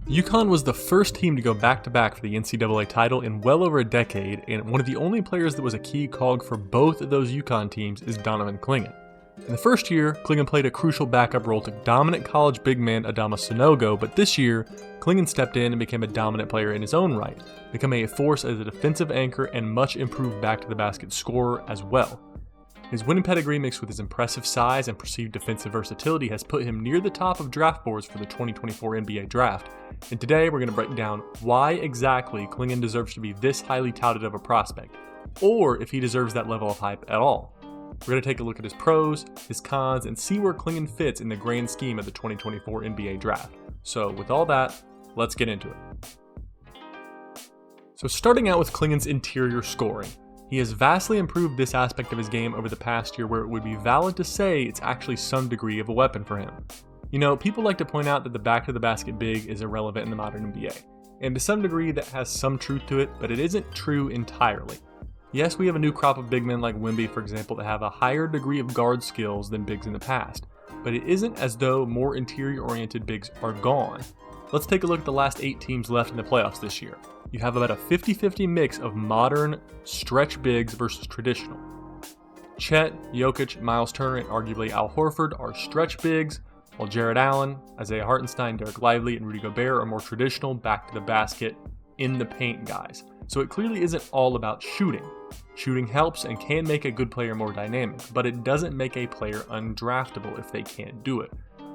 UConn was the first team to go back-to-back for the NCAA title in well over a decade, and one of the only players that was a key cog for both of those UConn teams is Donovan Clingan. In the first year, Clingan played a crucial backup role to dominant college big man Adama Sonogo, but this year, Clingan stepped in and became a dominant player in his own right, becoming a force as a defensive anchor and much improved back-to-the-basket scorer as well. His winning pedigree mixed with his impressive size and perceived defensive versatility has put him near the top of draft boards for the 2024 NBA draft, and today we're going to break down why exactly Clingan deserves to be this highly touted of a prospect, or if he deserves that level of hype at all. We're going to take a look at his pros, his cons, and see where Clingan fits in the grand scheme of the 2024 NBA draft. So with all that, let's get into it. So starting out with Clingan's interior scoring. He has vastly improved this aspect of his game over the past year, where it would be valid to say it's actually some degree of a weapon for him. You know, people like to point out that the back-to-the-basket big is irrelevant in the modern NBA, and to some degree that has some truth to it, but it isn't true entirely. Yes, we have a new crop of big men like Wemby, for example, that have a higher degree of guard skills than bigs in the past, but it isn't as though more interior-oriented bigs are gone. Let's take a look at the last 8 teams left in the playoffs this year. You have about a 50-50 mix of modern stretch bigs versus traditional. Chet, Jokic, Miles Turner, and arguably Al Horford are stretch bigs, while Jarrett Allen, Isaiah Hartenstein, Derek Lively, and Rudy Gobert are more traditional back-to-the-basket, in the paint guys. So it clearly isn't all about shooting. Shooting helps and can make a good player more dynamic, but it doesn't make a player undraftable if they can't do it.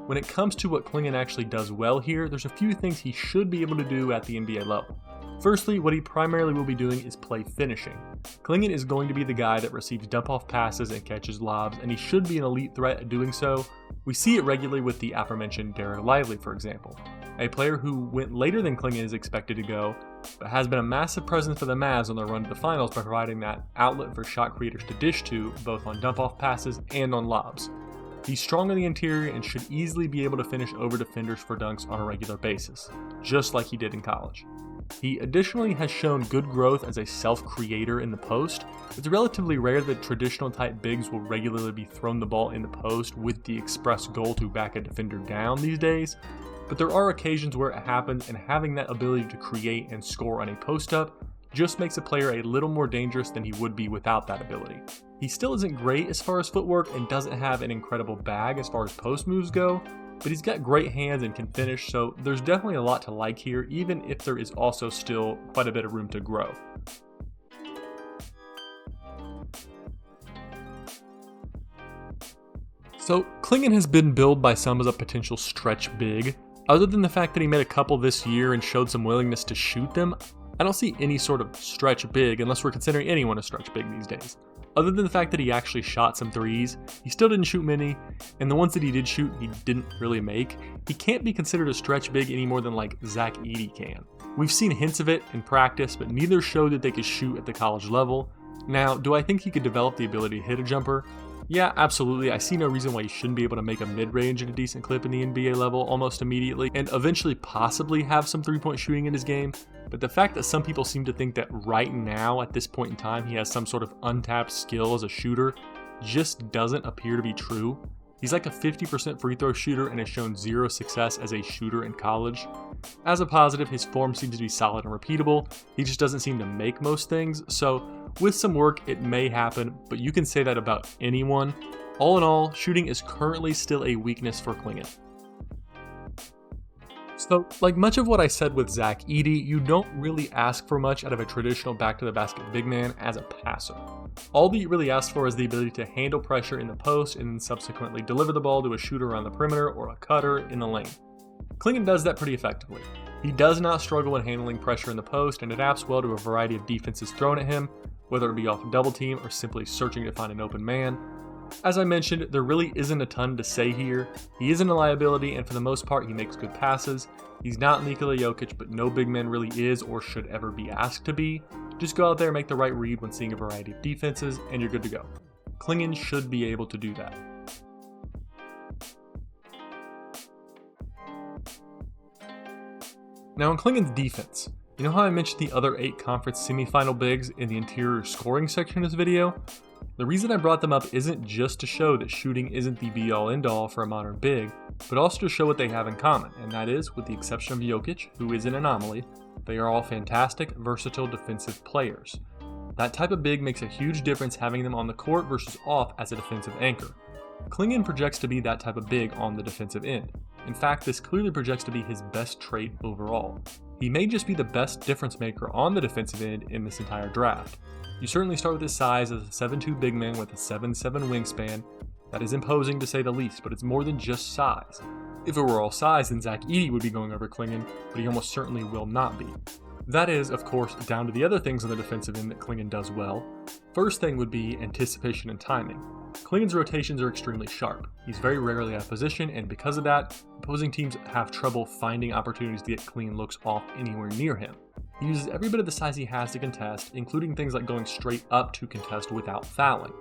When it comes to what Clingan actually does well here, there's a few things he should be able to do at the NBA level. Firstly, what he primarily will be doing is play finishing. Clingan is going to be the guy that receives dump-off passes and catches lobs, and he should be an elite threat at doing so. We see it regularly with the aforementioned Derek Lively, for example, a player who went later than Clingan is expected to go, but has been a massive presence for the Mavs on their run to the finals by providing that outlet for shot creators to dish to, both on dump-off passes and on lobs. He's strong on the interior and should easily be able to finish over defenders for dunks on a regular basis, just like he did in college. He additionally has shown good growth as a self-creator in the post. It's relatively rare that traditional type bigs will regularly be thrown the ball in the post with the express goal to back a defender down these days, but there are occasions where it happens, and having that ability to create and score on a post-up just makes a player a little more dangerous than he would be without that ability. He still isn't great as far as footwork and doesn't have an incredible bag as far as post moves go, but he's got great hands and can finish, so there's definitely a lot to like here, even if there is also still quite a bit of room to grow. So Clingan has been billed by some as a potential stretch big. Other than the fact that he made a couple this year and showed some willingness to shoot them, I don't see any sort of stretch big unless we're considering anyone a stretch big these days. Other than the fact that he actually shot some threes, he still didn't shoot many, and the ones that he did shoot, he didn't really make. He can't be considered a stretch big any more than like Zach Edey can. We've seen hints of it in practice, but neither showed that they could shoot at the college level. Now, do I think he could develop the ability to hit a jumper? Yeah, absolutely. I see no reason why he shouldn't be able to make a mid-range at a decent clip in the NBA level almost immediately, and eventually possibly have some three-point shooting in his game. But the fact that some people seem to think that right now, at this point in time, he has some sort of untapped skill as a shooter just doesn't appear to be true. He's like a 50% free throw shooter and has shown zero success as a shooter in college. As a positive, his form seems to be solid and repeatable. He just doesn't seem to make most things, so with some work, it may happen, but you can say that about anyone. All in all, shooting is currently still a weakness for Clingan. So, like much of what I said with Zach Edey, you don't really ask for much out of a traditional back-to-the-basket big man as a passer. All that you really ask for is the ability to handle pressure in the post and then subsequently deliver the ball to a shooter around the perimeter or a cutter in the lane. Clingan does that pretty effectively. He does not struggle when handling pressure in the post and adapts well to a variety of defenses thrown at him, whether it be off a double team or simply searching to find an open man. As I mentioned, there really isn't a ton to say here. He isn't a liability, and for the most part, he makes good passes. He's not Nikola Jokic, but no big man really is or should ever be asked to be. Just go out there and make the right read when seeing a variety of defenses, and you're good to go. Clingan should be able to do that. Now in Clingan's defense, you know how I mentioned the other 8 conference semifinal bigs in the interior scoring section of this video? The reason I brought them up isn't just to show that shooting isn't the be-all end-all for a modern big, but also to show what they have in common, and that is, with the exception of Jokic, who is an anomaly, they are all fantastic, versatile defensive players. That type of big makes a huge difference having them on the court versus off as a defensive anchor. Clingan projects to be that type of big on the defensive end. In fact, this clearly projects to be his best trait overall. He may just be the best difference maker on the defensive end in this entire draft. You certainly start with his size as a 7'2" big man with a 7'7" wingspan. That is imposing to say the least, but it's more than just size. If it were all size, then Zach Edey would be going over Clingan, but he almost certainly will not be. That is, of course, down to the other things on the defensive end that Clingan does well. First thing would be anticipation and timing. Clingan's rotations are extremely sharp. He's very rarely out of position, and because of that, opposing teams have trouble finding opportunities to get clean looks off anywhere near him. He uses every bit of the size he has to contest, including things like going straight up to contest without fouling.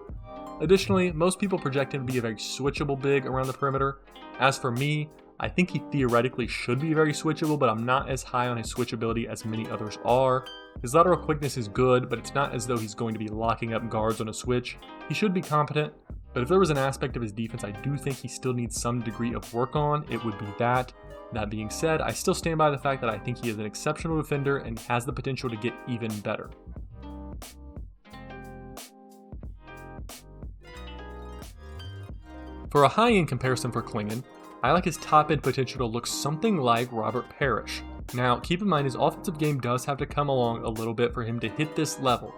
Additionally, most people project him to be a very switchable big around the perimeter. As for me, I think he theoretically should be very switchable, but I'm not as high on his switchability as many others are. His lateral quickness is good, but it's not as though he's going to be locking up guards on a switch. He should be competent, but if there was an aspect of his defense I do think he still needs some degree of work on, it would be that. That being said, I still stand by the fact that I think he is an exceptional defender and has the potential to get even better. For a high-end comparison for Clingan, I like his top-end potential to look something like Robert Parrish. Now, keep in mind his offensive game does have to come along a little bit for him to hit this level,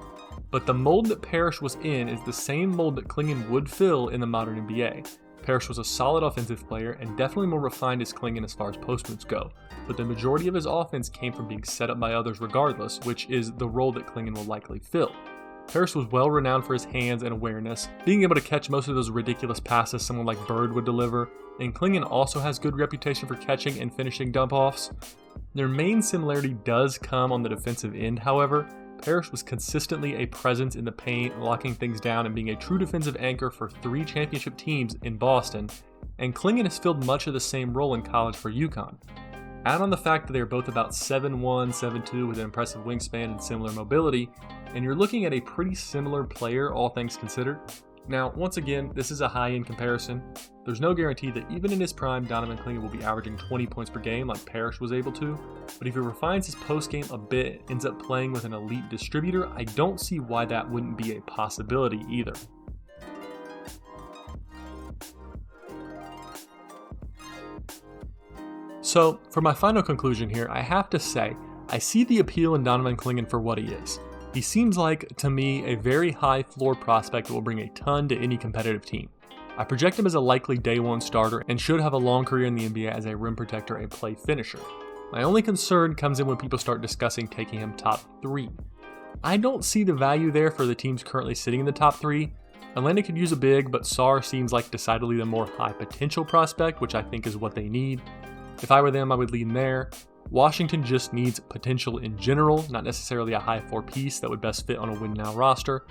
but the mold that Parrish was in is the same mold that Clingan would fill in the modern NBA. Parrish was a solid offensive player and definitely more refined as Clingan as far as post moves go, but the majority of his offense came from being set up by others regardless, which is the role that Clingan will likely fill. Parrish was well renowned for his hands and awareness, being able to catch most of those ridiculous passes someone like Bird would deliver, and Clingan also has good reputation for catching and finishing dump-offs. Their main similarity does come on the defensive end, however. Parrish was consistently a presence in the paint, locking things down and being a true defensive anchor for 3 championship teams in Boston, and Clingan has filled much of the same role in college for UConn. Add on the fact that they are both about 7'1", 7'2", with an impressive wingspan and similar mobility, and you're looking at a pretty similar player, all things considered. Now, once again, this is a high-end comparison. There's no guarantee that even in his prime, Donovan Clingan will be averaging 20 points per game like Parrish was able to, but if he refines his post-game a bit, ends up playing with an elite distributor, I don't see why that wouldn't be a possibility either. So, for my final conclusion here, I have to say, I see the appeal in Donovan Clingan for what he is. He seems like, to me, a very high floor prospect that will bring a ton to any competitive team. I project him as a likely day one starter and should have a long career in the NBA as a rim protector and play finisher. My only concern comes in when people start discussing taking him top 3. I don't see the value there for the teams currently sitting in the top 3. Atlanta could use a big, but Sarr seems like decidedly the more high potential prospect, which I think is what they need. If I were them, I would lean there. Washington just needs potential in general, not necessarily a high floor piece that would best fit on a win now roster.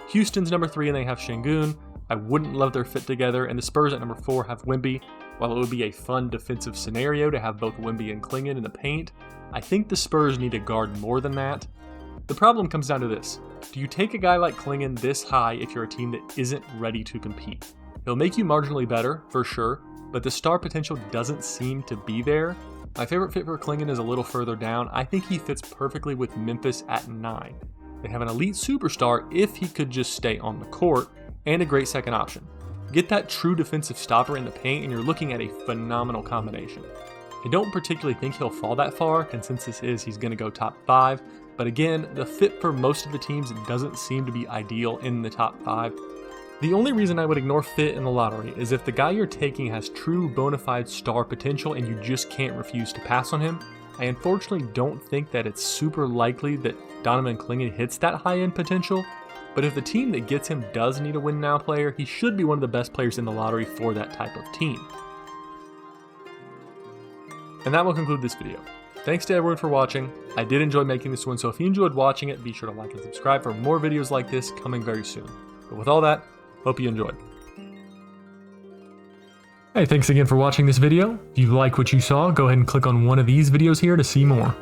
Houston's number 3 and they have Şengün. I wouldn't love their fit together, and the Spurs at number 4 have Wemby. While it would be a fun defensive scenario to have both Wemby and Clingan in the paint, I think the Spurs need a guard more than that. The problem comes down to this. Do you take a guy like Clingan this high if you're a team that isn't ready to compete? He'll make you marginally better, for sure, but the star potential doesn't seem to be there. My favorite fit for Clingan is a little further down. I think he fits perfectly with Memphis at 9. They have an elite superstar if he could just stay on the court, and a great second option. Get that true defensive stopper in the paint and you're looking at a phenomenal combination. I don't particularly think he'll fall that far. Consensus is he's going to go top 5, but again, the fit for most of the teams doesn't seem to be ideal in the top 5. The only reason I would ignore fit in the lottery is if the guy you're taking has true bona fide star potential and you just can't refuse to pass on him. I unfortunately don't think that it's super likely that Donovan Clingan hits that high-end potential, but if the team that gets him does need a win-now player, he should be one of the best players in the lottery for that type of team. And that will conclude this video. Thanks to everyone for watching. I did enjoy making this one, so if you enjoyed watching it, be sure to like and subscribe for more videos like this coming very soon. But with all that, hope you enjoyed. Hey, thanks again for watching this video. If you like what you saw, go ahead and click on one of these videos here to see more.